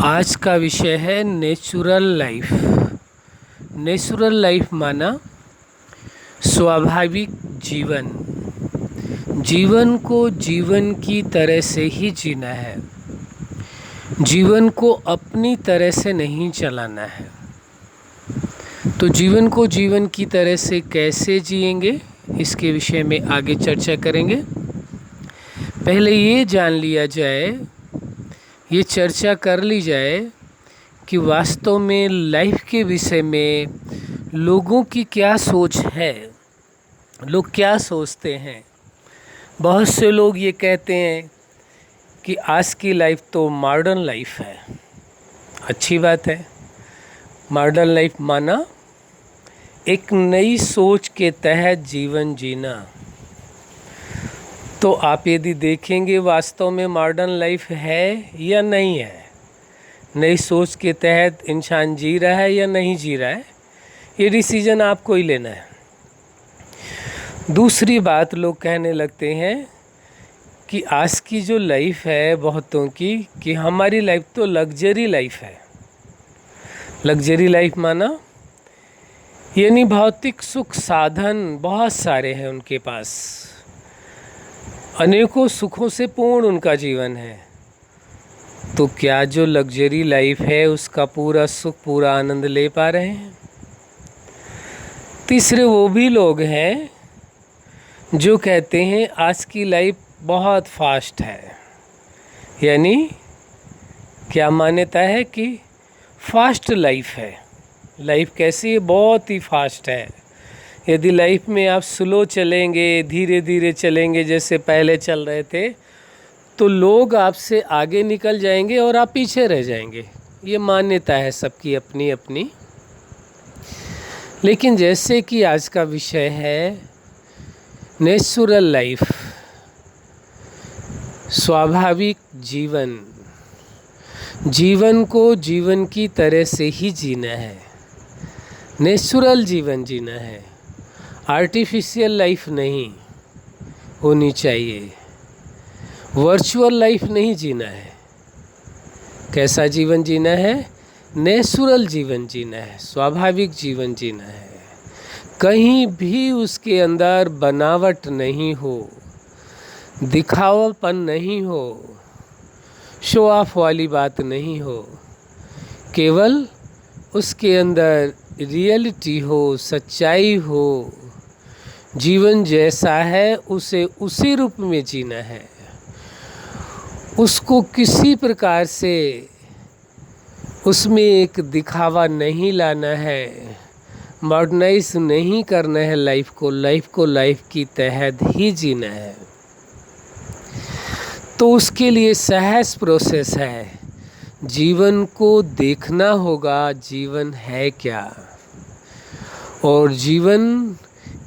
आज का विषय है नेचुरल लाइफ। नेचुरल लाइफ माना स्वाभाविक जीवन। जीवन को जीवन की तरह से ही जीना है, जीवन को अपनी तरह से नहीं चलाना है। तो जीवन को जीवन की तरह से कैसे जिएंगे, इसके विषय में आगे चर्चा करेंगे। पहले ये जान लिया जाए, ये चर्चा कर ली जाए कि वास्तव में लाइफ के विषय में लोगों की क्या सोच है, लोग क्या सोचते हैं। बहुत से लोग ये कहते हैं कि आज की लाइफ तो मॉडर्न लाइफ है। अच्छी बात है। मॉडर्न लाइफ माना एक नई सोच के तहत जीवन जीना। तो आप यदि देखेंगे वास्तव में मॉडर्न लाइफ है या नहीं है, नई सोच के तहत इंसान जी रहा है या नहीं जी रहा है, ये डिसीजन आपको ही लेना है। दूसरी बात, लोग कहने लगते हैं कि आज की जो लाइफ है बहुतों की, कि हमारी लाइफ तो लग्जरी लाइफ है। लग्जरी लाइफ माना यानी भौतिक सुख साधन बहुत सारे हैं उनके पास, अनेकों सुखों से पूर्ण उनका जीवन है। तो क्या जो लग्जरी लाइफ है उसका पूरा सुख, पूरा आनंद ले पा रहे हैं? तीसरे वो भी लोग हैं जो कहते हैं आज की लाइफ बहुत फास्ट है। यानी क्या मान्यता है कि फास्ट लाइफ है। लाइफ कैसी है? बहुत ही फास्ट है। यदि लाइफ में आप स्लो चलेंगे, धीरे धीरे चलेंगे जैसे पहले चल रहे थे, तो लोग आपसे आगे निकल जाएंगे और आप पीछे रह जाएंगे। ये मान्यता है सबकी अपनी अपनी। लेकिन जैसे कि आज का विषय है नेचुरल लाइफ, स्वाभाविक जीवन, जीवन को जीवन की तरह से ही जीना है, नेचुरल जीवन जीना है। आर्टिफिशियल लाइफ नहीं होनी चाहिए, वर्चुअल लाइफ नहीं जीना है। कैसा जीवन जीना है? नेचुरल जीवन जीना है, स्वाभाविक जीवन जीना है। कहीं भी उसके अंदर बनावट नहीं हो, दिखावापन नहीं हो, शो ऑफ वाली बात नहीं हो। केवल उसके अंदर रियलिटी हो, सच्चाई हो। जीवन जैसा है उसे उसी रूप में जीना है। उसको किसी प्रकार से उसमें एक दिखावा नहीं लाना है, मॉडर्नाइज नहीं करना है लाइफ को लाइफ की तहत ही जीना है। तो उसके लिए सहज प्रोसेस है। जीवन को देखना होगा, जीवन है क्या और जीवन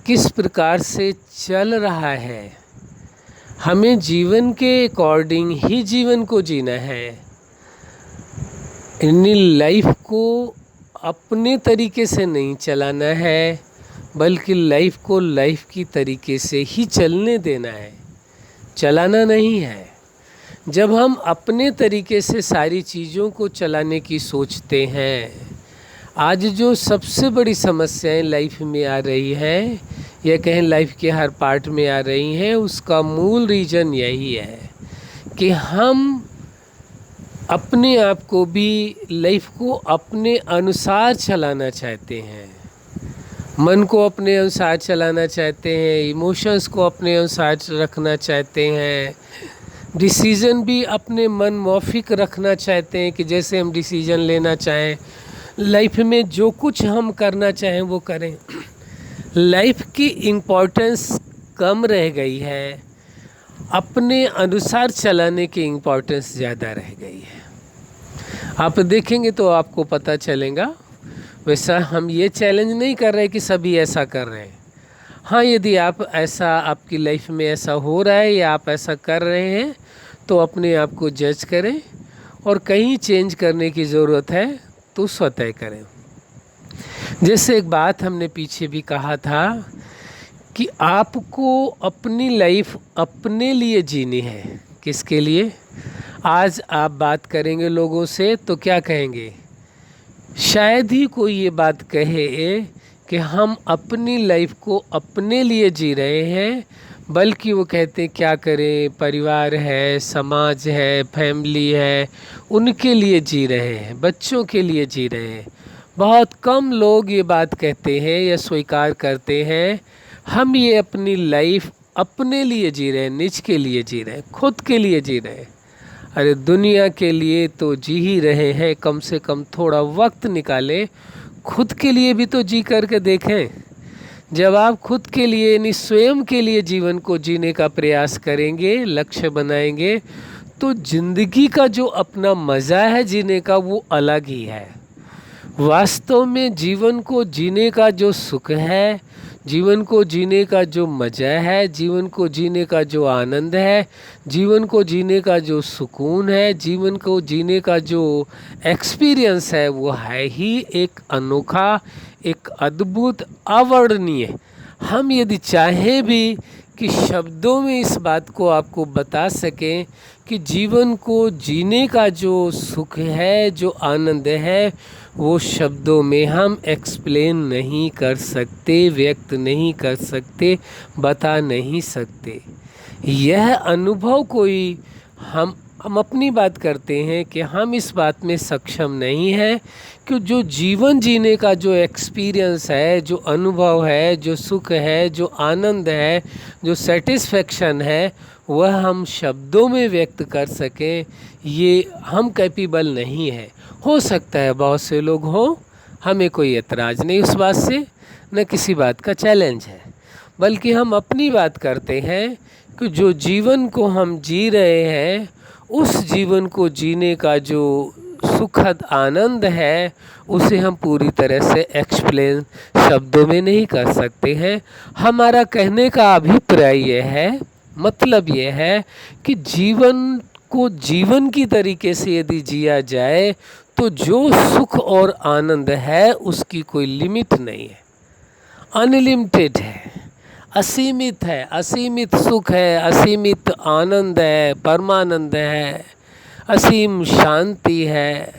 किस प्रकार से चल रहा है। हमें जीवन के अकॉर्डिंग ही जीवन को जीना है। इन लाइफ को अपने तरीके से नहीं चलाना है, बल्कि लाइफ को लाइफ की तरीके से ही चलने देना है, चलाना नहीं है। जब हम अपने तरीके से सारी चीज़ों को चलाने की सोचते हैं, आज जो सबसे बड़ी समस्याएं लाइफ में आ रही हैं, या कहें लाइफ के हर पार्ट में आ रही हैं, उसका मूल रीज़न यही है कि हम अपने आप को भी लाइफ को अपने अनुसार चलाना चाहते हैं। मन को अपने अनुसार चलाना चाहते हैं, इमोशंस को अपने अनुसार रखना चाहते हैं, डिसीज़न भी अपने मन मौफिक रखना चाहते हैं कि जैसे हम डिसीज़न लेना चाहें, लाइफ में जो कुछ हम करना चाहें वो करें। लाइफ की इम्पोर्टेंस कम रह गई है, अपने अनुसार चलाने की इम्पोर्टेंस ज़्यादा रह गई है। आप देखेंगे तो आपको पता चलेगा। वैसा हम ये चैलेंज नहीं कर रहे कि सभी ऐसा कर रहे हैं। हाँ, यदि आप ऐसा, आपकी लाइफ में ऐसा हो रहा है या आप ऐसा कर रहे हैं, तो अपने आप को जज करें और कहीं चेंज करने की ज़रूरत है तो स्वतः करें। जैसे एक बात हमने पीछे भी कहा था कि आपको अपनी लाइफ अपने लिए जीनी है। किसके लिए? आज आप बात करेंगे लोगों से तो क्या कहेंगे? शायद ही कोई ये बात कहे कि हम अपनी लाइफ को अपने लिए जी रहे हैं, बल्कि वो कहते हैं क्या करें, परिवार है, समाज है, फैमिली है, उनके लिए जी रहे हैं, बच्चों के लिए जी रहे हैं। बहुत कम लोग ये बात कहते हैं या स्वीकार करते हैं हम ये अपनी लाइफ अपने लिए जी रहे हैं, निज के लिए जी रहे हैं, खुद के लिए जी रहे हैं। अरे दुनिया के लिए तो जी ही रहे हैं, कम से कम थोड़ा वक्त निकालें, खुद के लिए भी तो जी करके देखें। जब आप खुद के लिए यानी स्वयं के लिए जीवन को जीने का प्रयास करेंगे, लक्ष्य बनाएंगे, तो जिंदगी का जो अपना मज़ा है जीने का वो अलग ही है। वास्तव में जीवन को जीने का जो सुख है, जीवन को जीने का जो मज़ा है, जीवन को जीने का जो आनंद है, जीवन को जीने का जो सुकून है, जीवन को जीने का जो एक्सपीरियंस है, वो है ही एक अनोखा, एक अद्भुत, अवर्णनीय। हम यदि चाहें भी कि शब्दों में इस बात को आपको बता सकें कि जीवन को जीने का जो सुख है, जो आनंद है, वो शब्दों में हम एक्सप्लेन नहीं कर सकते, व्यक्त नहीं कर सकते, बता नहीं सकते। यह अनुभव कोई हम अपनी बात करते हैं कि हम इस बात में सक्षम नहीं हैं कि जो जीवन जीने का जो एक्सपीरियंस है, जो अनुभव है, जो सुख है, जो आनंद है, जो सेटिस्फेक्शन है, वह हम शब्दों में व्यक्त कर सकें, ये हम कैपेबल नहीं है। हो सकता है बहुत से लोग हों, हमें कोई एतराज़ नहीं उस बात से, न किसी बात का चैलेंज है, बल्कि हम अपनी बात करते हैं कि जो जीवन को हम जी रहे हैं, उस जीवन को जीने का जो सुखद आनंद है, उसे हम पूरी तरह से एक्सप्लेन शब्दों में नहीं कर सकते हैं। हमारा कहने का अभिप्राय यह है, मतलब यह है कि जीवन को जीवन की तरीके से यदि जिया जाए तो जो सुख और आनंद है उसकी कोई लिमिट नहीं है, अनलिमिटेड है, असीमित है, असीमित सुख है, असीमित आनंद है, परमानंद है, असीम शांति है,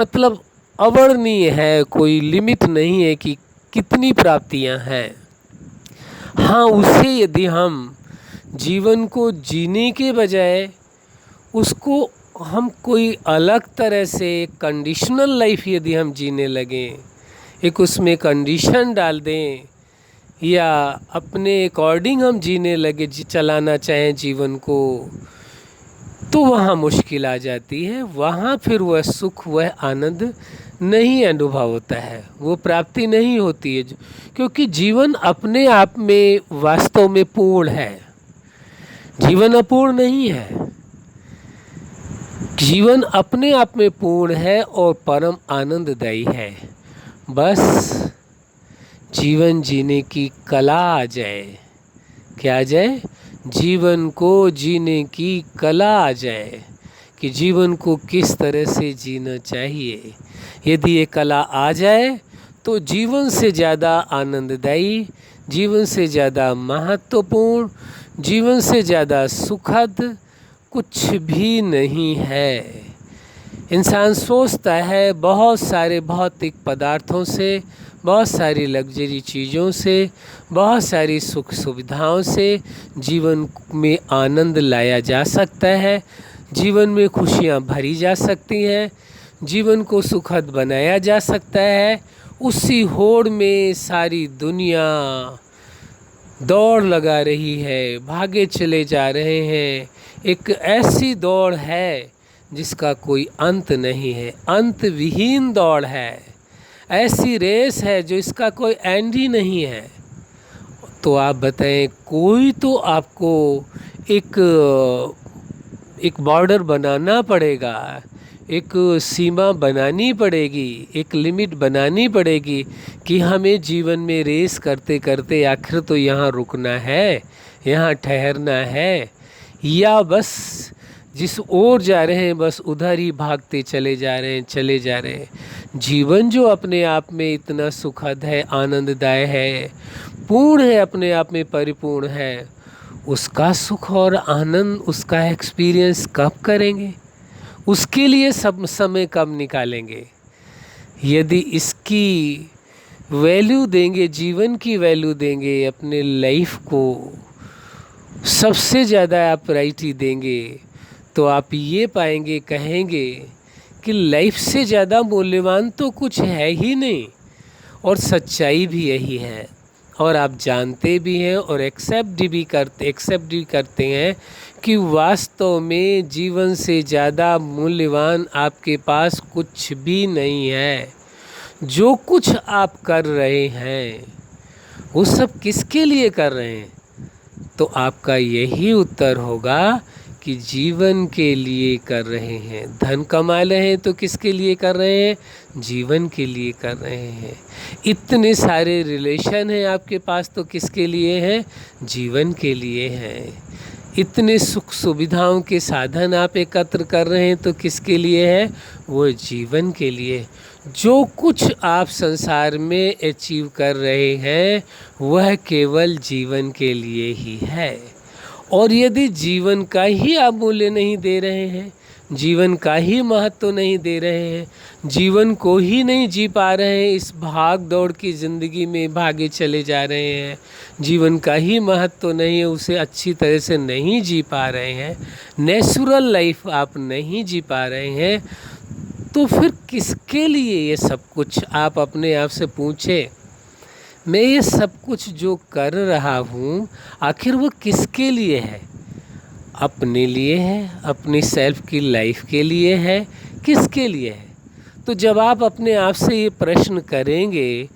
मतलब अवर्णनीय है, कोई लिमिट नहीं है कि कितनी प्राप्तियां हैं। हाँ, उसे यदि हम जीवन को जीने के बजाय उसको हम कोई अलग तरह से कंडीशनल लाइफ यदि हम जीने लगें, एक उसमें कंडीशन डाल दें या अपने अकॉर्डिंग हम जीने लगे, चलाना चाहें जीवन को, तो वहाँ मुश्किल आ जाती है। वहाँ फिर वह सुख, वह आनंद नहीं अनुभव होता है, वो प्राप्ति नहीं होती है, क्योंकि जीवन अपने आप में वास्तव में पूर्ण है। जीवन अपूर्ण नहीं है, जीवन अपने आप में पूर्ण है और परम आनंददायी है। बस जीवन जीने की कला आ जाए। क्या आ जाए? जीवन को जीने की कला आ जाए कि जीवन को किस तरह से जीना चाहिए। यदि ये कला आ जाए तो जीवन से ज़्यादा आनंददायी, जीवन से ज़्यादा महत्वपूर्ण, जीवन से ज़्यादा सुखद कुछ भी नहीं है। इंसान सोचता है बहुत सारे भौतिक पदार्थों से, बहुत सारी लग्जरी चीज़ों से, बहुत सारी सुख सुविधाओं से जीवन में आनंद लाया जा सकता है, जीवन में खुशियाँ भरी जा सकती हैं, जीवन को सुखद बनाया जा सकता है। उसी होड़ में सारी दुनिया दौड़ लगा रही है, भागे चले जा रहे हैं। एक ऐसी दौड़ है जिसका कोई अंत नहीं है, अंत विहीन दौड़ है। ऐसी रेस है जो इसका कोई एंड ही नहीं है। तो आप बताएं, कोई तो आपको एक बॉर्डर बनाना पड़ेगा, एक सीमा बनानी पड़ेगी, एक लिमिट बनानी पड़ेगी कि हमें जीवन में रेस करते करते आखिर तो यहाँ रुकना है, यहाँ ठहरना है, या बस जिस ओर जा रहे हैं बस उधर ही भागते चले जा रहे हैं। जीवन जो अपने आप में इतना सुखद है, आनंददायक है, पूर्ण है, अपने आप में परिपूर्ण है, उसका सुख और आनंद, उसका एक्सपीरियंस कब करेंगे? उसके लिए सब समय कब निकालेंगे? यदि इसकी वैल्यू देंगे, जीवन की वैल्यू देंगे, अपने लाइफ को सबसे ज़्यादा आप प्रायोरिटी देंगे, तो आप ये पाएंगे, कहेंगे कि लाइफ से ज़्यादा मूल्यवान तो कुछ है ही नहीं। और सच्चाई भी यही है, और आप जानते भी हैं और एक्सेप्ट भी करते हैं कि वास्तव में जीवन से ज़्यादा मूल्यवान आपके पास कुछ भी नहीं है। जो कुछ आप कर रहे हैं वो सब किसके लिए कर रहे हैं? तो आपका यही उत्तर होगा कि जीवन के लिए कर रहे हैं। धन कमा रहे हैं तो किसके लिए कर रहे हैं? जीवन के लिए कर रहे हैं। इतने सारे रिलेशन हैं आपके पास तो किसके लिए हैं? जीवन के लिए हैं। इतने सुख सुविधाओं के साधन आप एकत्र कर रहे हैं तो किसके लिए है? वो जीवन के लिए। जो कुछ आप संसार में अचीव कर रहे हैं वह केवल जीवन के लिए ही है। और यदि जीवन का ही आप मूल्य नहीं दे रहे हैं, जीवन का ही महत्व नहीं दे रहे हैं, जीवन को ही नहीं जी पा रहे हैं, इस भाग दौड़ की ज़िंदगी में भागे चले जा रहे हैं, जीवन का ही महत्व नहीं है, उसे अच्छी तरह से नहीं जी पा रहे हैं, नेचुरल लाइफ आप नहीं जी पा रहे हैं, तो फिर किसके लिए ये सब कुछ? आप अपने आप से पूछें, मैं ये सब कुछ जो कर रहा हूँ आखिर वो किसके लिए है? अपने लिए है? अपनी सेल्फ की लाइफ के लिए है? किसके लिए है? तो जब आप अपने आप से ये प्रश्न करेंगे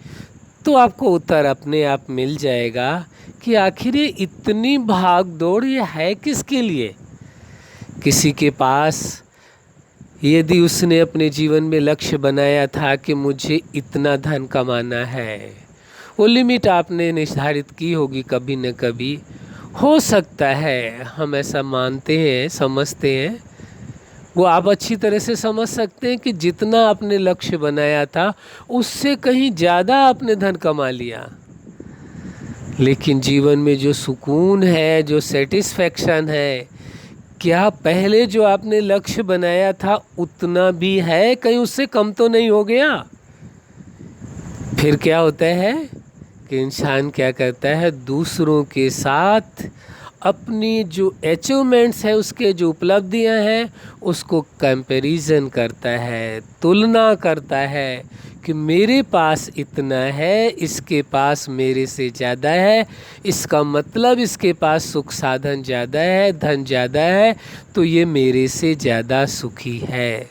तो आपको उत्तर अपने आप मिल जाएगा कि आखिर ये इतनी भाग दौड़ ये है किसके लिए? किसी के पास यदि उसने अपने जीवन में लक्ष्य बनाया था कि मुझे इतना धन कमाना है, वो लिमिट आपने निर्धारित की होगी कभी न कभी। हो सकता है हम ऐसा मानते हैं, समझते हैं, वो आप अच्छी तरह से समझ सकते हैं कि जितना आपने लक्ष्य बनाया था उससे कहीं ज़्यादा आपने धन कमा लिया। लेकिन जीवन में जो सुकून है, जो सेटिस्फैक्शन है, क्या पहले जो आपने लक्ष्य बनाया था उतना भी है? कहीं उससे कम तो नहीं हो गया? फिर क्या होता है कि इंसान क्या करता है? दूसरों के साथ अपनी जो अचीवमेंट्स है, उसके जो उपलब्धियां हैं, उसको कंपैरिजन करता है, तुलना करता है कि मेरे पास इतना है, इसके पास मेरे से ज़्यादा है, इसका मतलब इसके पास सुख साधन ज़्यादा है, धन ज़्यादा है, तो ये मेरे से ज़्यादा सुखी है।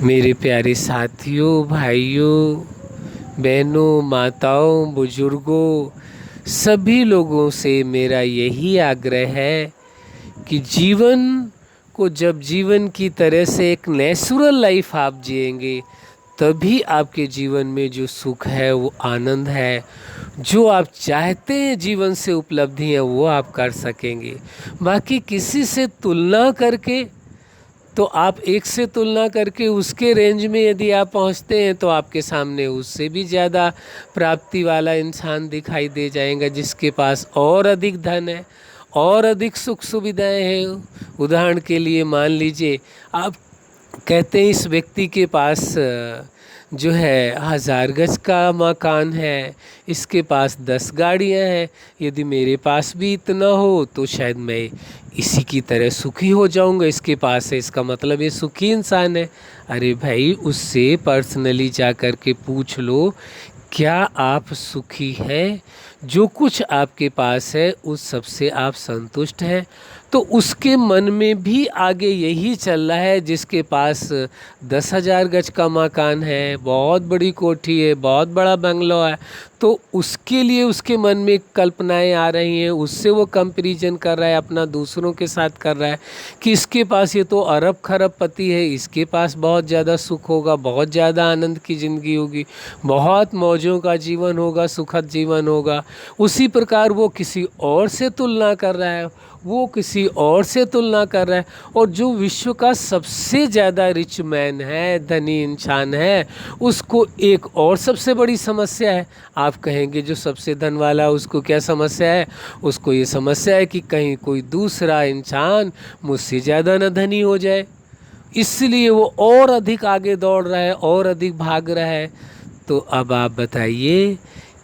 मेरे प्यारे साथियों, भाइयों, बहनों, माताओं, बुजुर्गों, सभी लोगों से मेरा यही आग्रह है कि जीवन को जब जीवन की तरह से एक नेचुरल लाइफ आप जिएंगे तभी आपके जीवन में जो सुख है, वो आनंद है, जो आप चाहते हैं जीवन से उपलब्धि है, वो आप कर सकेंगे। बाकी किसी से तुलना करके, तो आप एक से तुलना करके उसके रेंज में यदि आप पहुंचते हैं तो आपके सामने उससे भी ज़्यादा प्राप्ति वाला इंसान दिखाई दे जाएगा, जिसके पास और अधिक धन है और अधिक सुख सुविधाएं हैं। उदाहरण के लिए मान लीजिए आप कहते हैं इस व्यक्ति के पास जो है 1000 गज का मकान है, इसके पास 10 गाड़ियां हैं, यदि मेरे पास भी इतना हो तो शायद मैं इसी की तरह सुखी हो जाऊंगा, इसके पास है इसका मतलब ये सुखी इंसान है। अरे भाई, उससे पर्सनली जा कर के पूछ लो, क्या आप सुखी हैं? जो कुछ आपके पास है उस सब से आप संतुष्ट हैं? तो उसके मन में भी आगे यही चल रहा है, जिसके पास 10,000 गज का मकान है, बहुत बड़ी कोठी है, बहुत बड़ा बंगलो है, तो उसके लिए उसके मन में कल्पनाएं आ रही हैं, उससे वो कंपैरिजन कर रहा है, अपना दूसरों के साथ कर रहा है कि इसके पास ये तो अरब खरब पति है, इसके पास बहुत ज़्यादा सुख होगा, बहुत ज़्यादा आनंद की ज़िंदगी होगी, बहुत मौजों का जीवन होगा, सुखद जीवन होगा। उसी प्रकार वो किसी और से तुलना कर रहा है, वो किसी और से तुलना कर रहा है। और जो विश्व का सबसे ज़्यादा रिच मैन है, धनी इंसान है, उसको एक और सबसे बड़ी समस्या है। आप कहेंगे जो सबसे धन वाला उसको क्या समस्या है? उसको ये समस्या है कि कहीं कोई दूसरा इंसान मुझसे ज़्यादा न धनी हो जाए, इसलिए वो और अधिक आगे दौड़ रहा है, और अधिक भाग रहा है। तो अब आप बताइए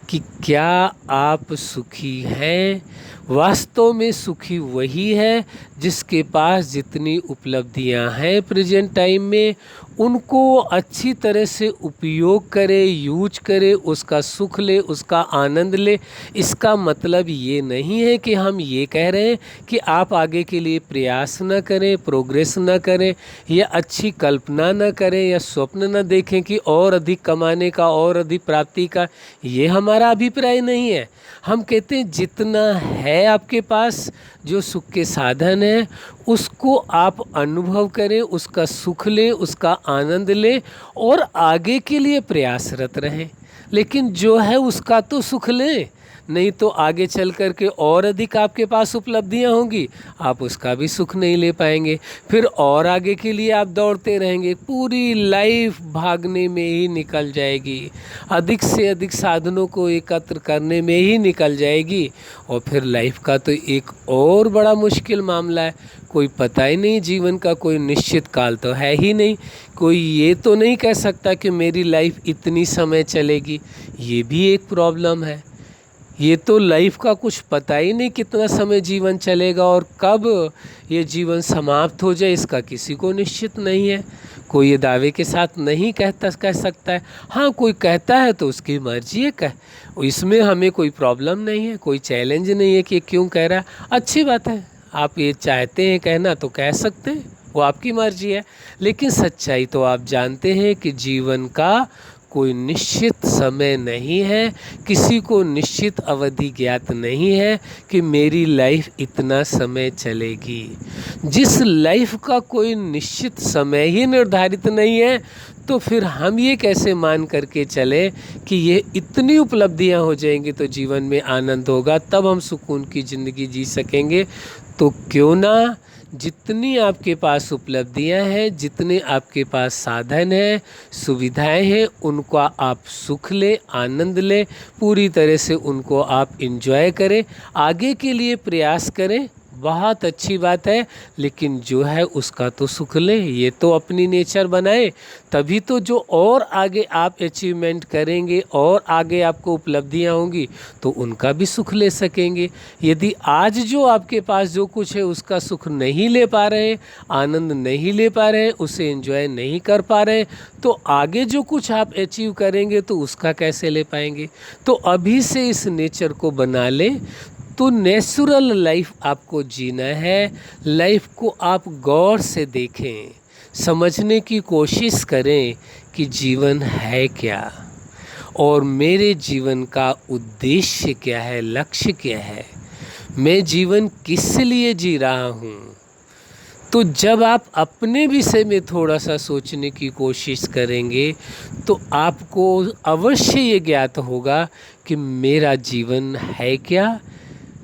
कि क्या आप सुखी हैं? वास्तव में सुखी वही है जिसके पास जितनी उपलब्धियां हैं प्रेजेंट टाइम में, उनको अच्छी तरह से उपयोग करे, यूज करे, उसका सुख ले, उसका आनंद ले। इसका मतलब ये नहीं है कि हम ये कह रहे हैं कि आप आगे के लिए प्रयास न करें, प्रोग्रेस न करें, या अच्छी कल्पना न करें, या स्वप्न न देखें कि और अधिक कमाने का, और अधिक प्राप्ति का। ये हमारा अभिप्राय नहीं है। हम कहते हैं जितना है आपके पास, जो सुख के साधन है, उसको आप अनुभव करें, उसका सुख लें, उसका आनंद लें, और आगे के लिए प्रयासरत रहें। लेकिन जो है उसका तो सुख लें, नहीं तो आगे चल कर के और अधिक आपके पास उपलब्धियां होंगी, आप उसका भी सुख नहीं ले पाएंगे। फिर और आगे के लिए आप दौड़ते रहेंगे, पूरी लाइफ भागने में ही निकल जाएगी, अधिक से अधिक साधनों को एकत्र करने में ही निकल जाएगी। और फिर लाइफ का तो एक और बड़ा मुश्किल मामला है, कोई पता ही नहीं, जीवन का कोई निश्चित काल तो है ही नहीं। कोई ये तो नहीं कह सकता कि मेरी लाइफ इतनी समय चलेगी, ये भी एक प्रॉब्लम है। ये तो लाइफ का कुछ पता ही नहीं कितना समय जीवन चलेगा, और कब ये जीवन समाप्त हो जाए इसका किसी को निश्चित नहीं है। कोई ये दावे के साथ नहीं कह सकता है। हाँ, कोई कहता है तो उसकी मर्जी है, इसमें हमें कोई प्रॉब्लम नहीं है, कोई चैलेंज नहीं है कि ये क्यों कह रहा है। अच्छी बात है, आप ये चाहते हैं कहना तो कह सकते हैं, वो आपकी मर्जी है। लेकिन सच्चाई तो आप जानते हैं कि जीवन का कोई निश्चित समय नहीं है, किसी को निश्चित अवधि ज्ञात नहीं है कि मेरी लाइफ इतना समय चलेगी। जिस लाइफ का कोई निश्चित समय ही निर्धारित नहीं है, तो फिर हम ये कैसे मान करके चले कि ये इतनी उपलब्धियां हो जाएंगी तो जीवन में आनंद होगा, तब हम सुकून की ज़िंदगी जी सकेंगे। तो क्यों ना जितनी आपके पास उपलब्धियां हैं, जितने आपके पास साधन हैं, सुविधाएं हैं, उनको आप सुख लें, आनंद लें, पूरी तरह से उनको आप एंजॉय करें, आगे के लिए प्रयास करें। बहुत अच्छी बात है, लेकिन जो है उसका तो सुख लें, ये तो अपनी नेचर बनाए, तभी तो जो और आगे आप अचीवमेंट करेंगे और आगे आपको उपलब्धियां होंगी तो उनका भी सुख ले सकेंगे। यदि आज जो आपके पास जो कुछ है उसका सुख नहीं ले पा रहे हैं, आनंद नहीं ले पा रहे हैं, उसे एंजॉय नहीं कर पा रहे हैं, तो आगे जो कुछ आप अचीव करेंगे तो उसका कैसे ले पाएंगे। तो अभी से इस नेचर को बना लें। तो नेचुरल लाइफ आपको जीना है, लाइफ को आप गौर से देखें, समझने की कोशिश करें कि जीवन है क्या, और मेरे जीवन का उद्देश्य क्या है, लक्ष्य क्या है, मैं जीवन किस लिए जी रहा हूँ। तो जब आप अपने विषय में थोड़ा सा सोचने की कोशिश करेंगे तो आपको अवश्य ये ज्ञात होगा कि मेरा जीवन है क्या,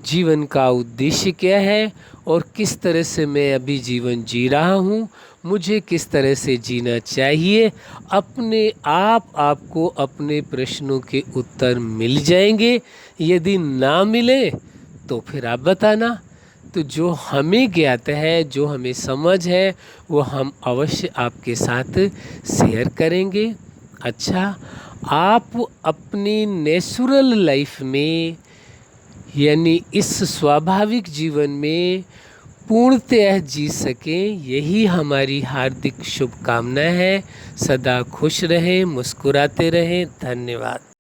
जीवन का उद्देश्य क्या है, और किस तरह से मैं अभी जीवन जी रहा हूँ, मुझे किस तरह से जीना चाहिए। अपने आप आपको अपने प्रश्नों के उत्तर मिल जाएंगे। यदि ना मिले तो फिर आप बताना। तो जो हमें ज्ञात है, जो हमें समझ है, वो हम अवश्य आपके साथ शेयर करेंगे। अच्छा, आप अपनी नेचुरल लाइफ में, यानी इस स्वाभाविक जीवन में पूर्णतः जी सकें, यही हमारी हार्दिक शुभकामना है। सदा खुश रहें, मुस्कुराते रहें। धन्यवाद।